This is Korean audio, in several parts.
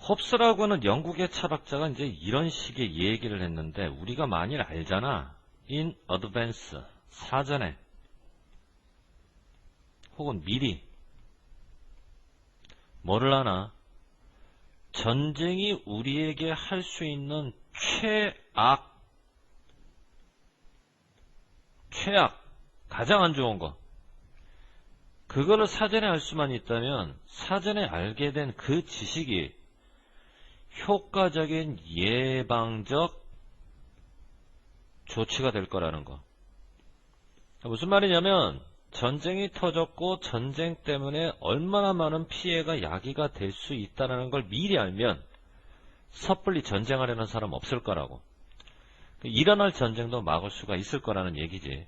홉스라고 하는 영국의 철학자가 이제 이런 식의 얘기를 했는데, 우리가 만일 알잖아. in advance, 사전에, 혹은 미리. 뭐를 하나? 전쟁이 우리에게 할 수 있는 최악, 가장 안 좋은 거. 그거를 사전에 알 수만 있다면, 사전에 알게 된 그 지식이 효과적인 예방적 조치가 될 거라는 거. 무슨 말이냐면, 전쟁이 터졌고 전쟁 때문에 얼마나 많은 피해가 야기가 될 수 있다는 걸 미리 알면 섣불리 전쟁하려는 사람 없을 거라고. 일어날 전쟁도 막을 수가 있을 거라는 얘기지.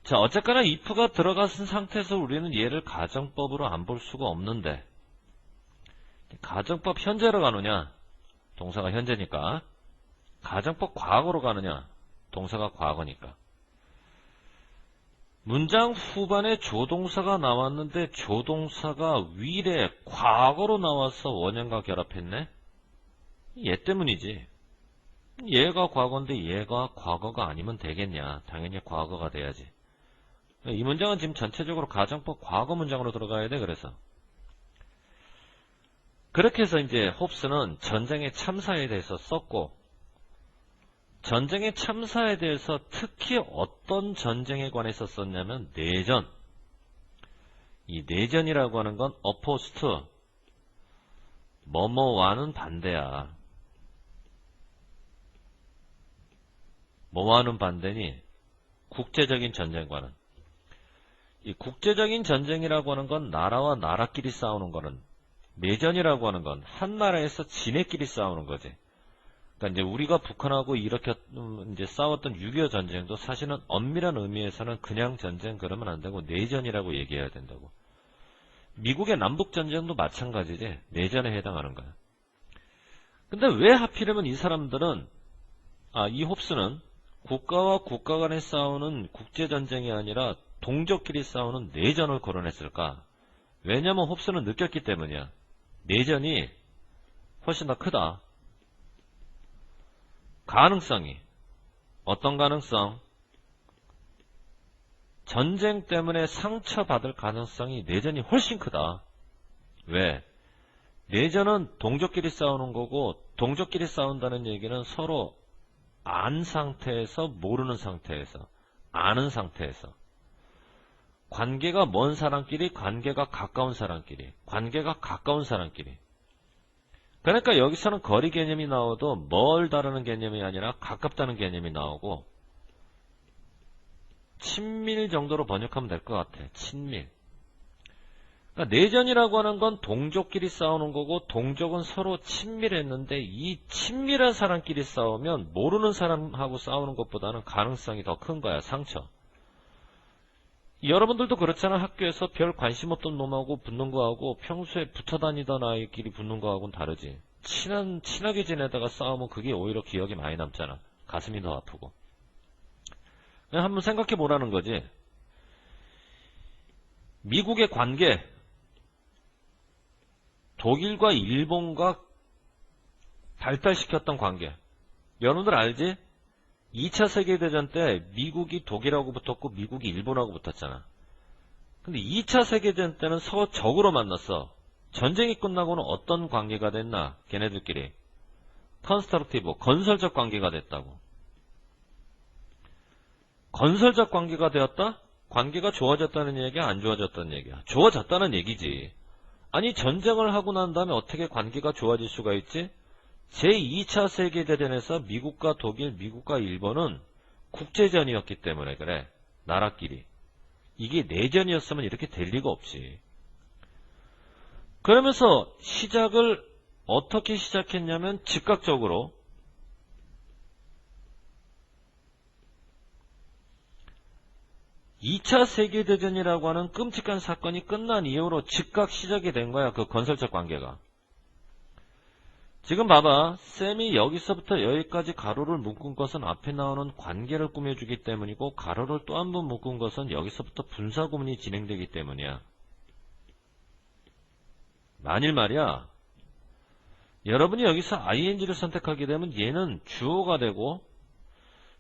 자, 어쨌거나 if가 들어간 상태에서 우리는 얘를 가정법으로 안 볼 수가 없는데, 가정법 현재로 가느냐? 동사가 현재니까. 가정법 과거로 가느냐? 동사가 과거니까. 문장 후반에 조동사가 나왔는데 조동사가 위래 과거로 나와서 원형과 결합했네? 얘 때문이지. 얘가 과거인데 얘가 과거가 아니면 되겠냐? 당연히 과거가 돼야지. 이 문장은 지금 전체적으로 가정법 과거 문장으로 들어가야 돼. 그래서 그렇게 해서 이제 홉스는 전쟁의 참사에 대해서 썼고, 전쟁의 참사에 대해서 특히 어떤 전쟁에 관해서 썼냐면 내전. 이 내전이라고 하는 건 opposed to, 뭐뭐와는 반대야. 뭐와는 반대니? 국제적인 전쟁과는. 이 국제적인 전쟁이라고 하는 건 나라와 나라끼리 싸우는 거는, 내전이라고 하는 건 한 나라에서 지네끼리 싸우는 거지. 그러니까 이제 우리가 북한하고 이렇게 이제 싸웠던 6.25 전쟁도 사실은 엄밀한 의미에서는 그냥 전쟁 그러면 안 되고 내전이라고 얘기해야 된다고. 미국의 남북 전쟁도 마찬가지지. 내전에 해당하는 거야. 근데 왜 하필이면 이 사람들은, 이 홉스는 국가와 국가 간에 싸우는 국제 전쟁이 아니라 동족끼리 싸우는 내전을 거론했을까? 왜냐면 홉스는 느꼈기 때문이야. 내전이 훨씬 더 크다. 가능성이. 어떤 가능성? 전쟁 때문에 상처받을 가능성이 내전이 훨씬 크다. 왜? 내전은 동족끼리 싸우는 거고, 동족끼리 싸운다는 얘기는 서로 안 상태에서 모르는 상태에서, 아는 상태에서, 관계가 먼 사람끼리, 관계가 가까운 사람끼리, 관계가 가까운 사람끼리. 그러니까 여기서는 거리 개념이 나와도 멀다라는 개념이 아니라 가깝다는 개념이 나오고, 친밀 정도로 번역하면 될 것 같아. 친밀. 그러니까 내전이라고 하는 건 동족끼리 싸우는 거고, 동족은 서로 친밀했는데 이 친밀한 사람끼리 싸우면 모르는 사람하고 싸우는 것보다는 가능성이 더 큰 거야. 상처. 여러분들도 그렇잖아. 학교에서 별 관심 없던 놈하고 붙는 거하고 평소에 붙어 다니던 아이끼리 붙는 거하고는 다르지. 친하게 지내다가 싸우면 그게 오히려 기억이 많이 남잖아. 가슴이 더 아프고. 그냥 한번 생각해 보라는 거지. 미국의 관계, 독일과 일본과 발달시켰던 관계. 여러분들 알지? 2차 세계대전 때 미국이 독일하고 붙었고 미국이 일본하고 붙었잖아. 근데 2차 세계대전 때는 서로 적으로 만났어. 전쟁이 끝나고는 어떤 관계가 됐나? 걔네들끼리. 컨스트럭티브, 건설적 관계가 됐다고. 건설적 관계가 되었다? 관계가 좋아졌다는 얘기야? 안 좋아졌다는 얘기야? 좋아졌다는 얘기지. 아니 전쟁을 하고 난 다음에 어떻게 관계가 좋아질 수가 있지? 제2차 세계대전에서 미국과 독일, 미국과 일본은 국제전이었기 때문에 그래. 나라끼리. 이게 내전이었으면 이렇게 될 리가 없지. 그러면서 시작을 어떻게 시작했냐면 즉각적으로 2차 세계대전이라고 하는 끔찍한 사건이 끝난 이후로 즉각 시작이 된 거야. 그 건설적 관계가. 지금 봐봐. 쌤이 여기서부터 여기까지 가로를 묶은 것은 앞에 나오는 관계를 꾸며주기 때문이고, 가로를 또 한 번 묶은 것은 여기서부터 분사구문이 진행되기 때문이야. 만일 말이야, 여러분이 여기서 ing를 선택하게 되면 얘는 주어가 되고,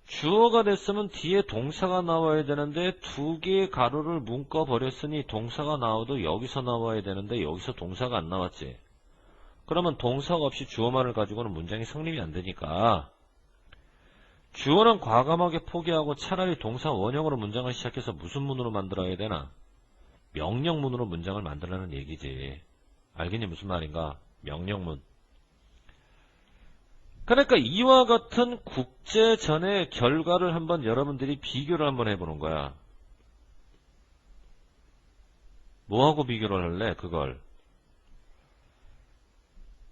주어가 됐으면 뒤에 동사가 나와야 되는데 두 개의 가로를 묶어 버렸으니 동사가 나와도 여기서 나와야 되는데 여기서 동사가 안 나왔지. 그러면 동사가 없이 주어만을 가지고는 문장이 성립이 안 되니까 주어는 과감하게 포기하고 차라리 동사 원형으로 문장을 시작해서 무슨 문으로 만들어야 되나? 명령문으로 문장을 만들라는 얘기지. 알겠니? 무슨 말인가? 명령문. 그러니까 이와 같은 국제전의 결과를 한번 여러분들이 비교를 한번 해보는 거야. 뭐하고 비교를 할래? 그걸.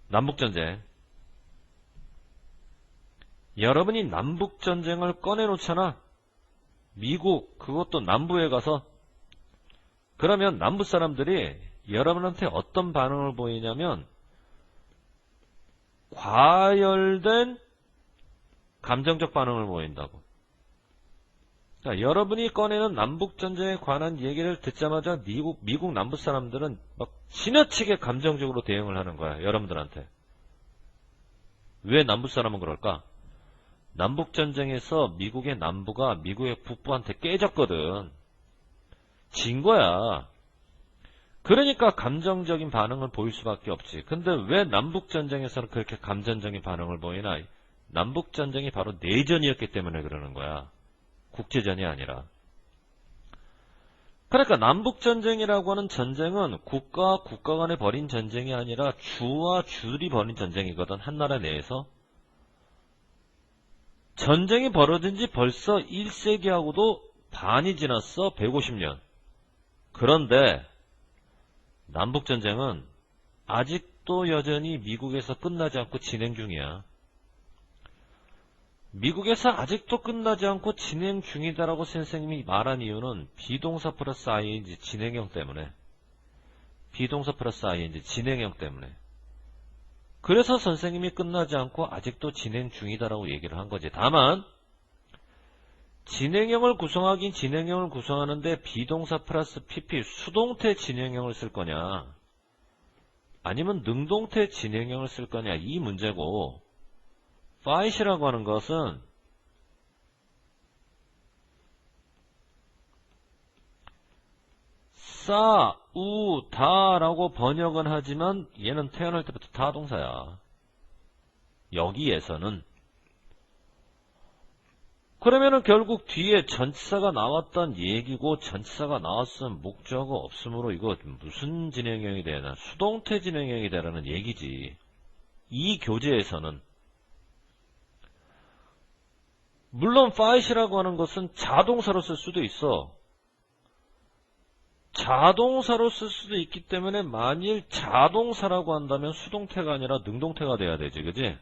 남북전쟁. 여러분이 남북전쟁을 꺼내놓잖아. 미국, 그것도 남부에 가서. 그러면 남부 사람들이 여러분한테 어떤 반응을 보이냐면 과열된 감정적 반응을 보인다고. 자, 여러분이 꺼내는 남북전쟁에 관한 얘기를 듣자마자 미국 남부 사람들은 막 지나치게 감정적으로 대응을 하는 거야. 여러분들한테. 왜 남부 사람은 그럴까? 남북전쟁에서 미국의 남부가 미국의 북부한테 깨졌거든. 진 거야. 그러니까 감정적인 반응을 보일 수밖에 없지. 근데 왜 남북전쟁에서는 그렇게 감정적인 반응을 보이나? 남북전쟁이 바로 내전이었기 때문에 그러는 거야. 국제전이 아니라. 그러니까 남북전쟁이라고 하는 전쟁은 국가와 국가 간에 벌인 전쟁이 아니라 주와 주들이 벌인 전쟁이거든. 한 나라 내에서. 전쟁이 벌어진 지 벌써 1세기하고도 반이 지났어. 150년. 그런데 남북전쟁은 아직도 여전히 미국에서 끝나지 않고 진행 중이야. 미국에서 아직도 끝나지 않고 진행 중이다라고 선생님이 말한 이유는 비동사 플러스 ing 진행형 때문에. 비동사 플러스 ing 진행형 때문에. 그래서 선생님이 끝나지 않고 아직도 진행 중이다라고 얘기를 한 거지. 다만 진행형을 구성하긴 진행형을 구성하는데 비동사 플러스 pp 수동태 진행형을 쓸 거냐 아니면 능동태 진행형을 쓸 거냐 이 문제고, fight이라고 하는 것은 싸우다라고 번역은 하지만 얘는 태어날 때부터 타동사야. 여기에서는. 그러면은 결국 뒤에 전치사가 나왔던 얘기고, 전치사가 나왔으면 목적어 없으므로 이거 무슨 진행형이 되나? 수동태 진행형이 되라는 얘기지. 이 교재에서는. 물론 fight이라고 하는 것은 자동사로 쓸 수도 있어. 자동사로 쓸 수도 있기 때문에 만일 자동사라고 한다면 수동태가 아니라 능동태가 돼야 되지, 그지?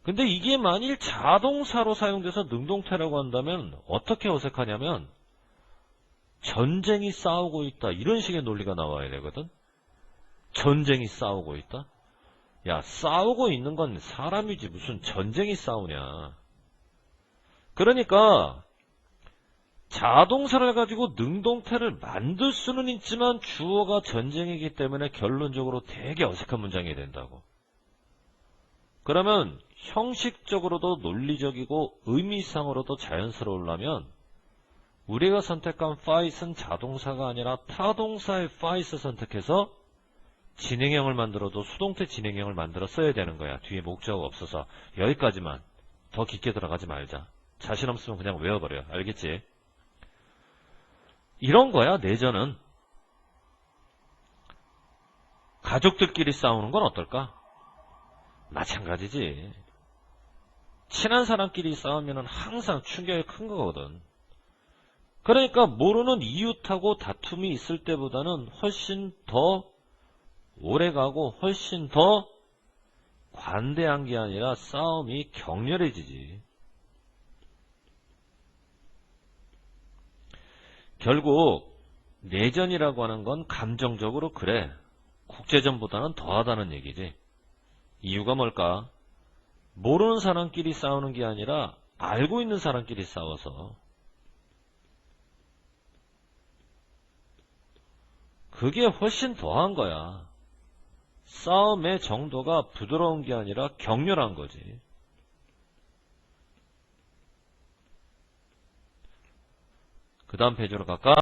근데 이게 만일 자동사로 사용돼서 능동태라고 한다면 어떻게 어색하냐면 전쟁이 싸우고 있다 이런 식의 논리가 나와야 되거든. 전쟁이 싸우고 있다? 야, 싸우고 있는 건 사람이지 무슨 전쟁이 싸우냐. 그러니까 자동사를 가지고 능동태를 만들 수는 있지만 주어가 전쟁이기 때문에 결론적으로 되게 어색한 문장이 된다고. 그러면 형식적으로도 논리적이고 의미상으로도 자연스러우려면 우리가 선택한 fight은 자동사가 아니라 타동사의 fight을 선택해서 진행형을 만들어도 수동태 진행형을 만들어 써야 되는 거야. 뒤에 목적어가 없어서. 여기까지만. 더 깊게 들어가지 말자. 자신 없으면 그냥 외워버려. 알겠지? 이런 거야, 내전은. 가족들끼리 싸우는 건 어떨까? 마찬가지지. 친한 사람끼리 싸우면 항상 충격이 큰 거거든. 그러니까 모르는 이웃하고 다툼이 있을 때보다는 훨씬 더 오래가고 훨씬 더 관대한 게 아니라 싸움이 격렬해지지. 결국 내전이라고 하는 건 감정적으로 그래. 국제전보다는 더하다는 얘기지. 이유가 뭘까? 모르는 사람끼리 싸우는 게 아니라 알고 있는 사람끼리 싸워서. 그게 훨씬 더한 거야. 싸움의 정도가 부드러운 게 아니라 격렬한 거지. 그 다음 페이지로 갈까?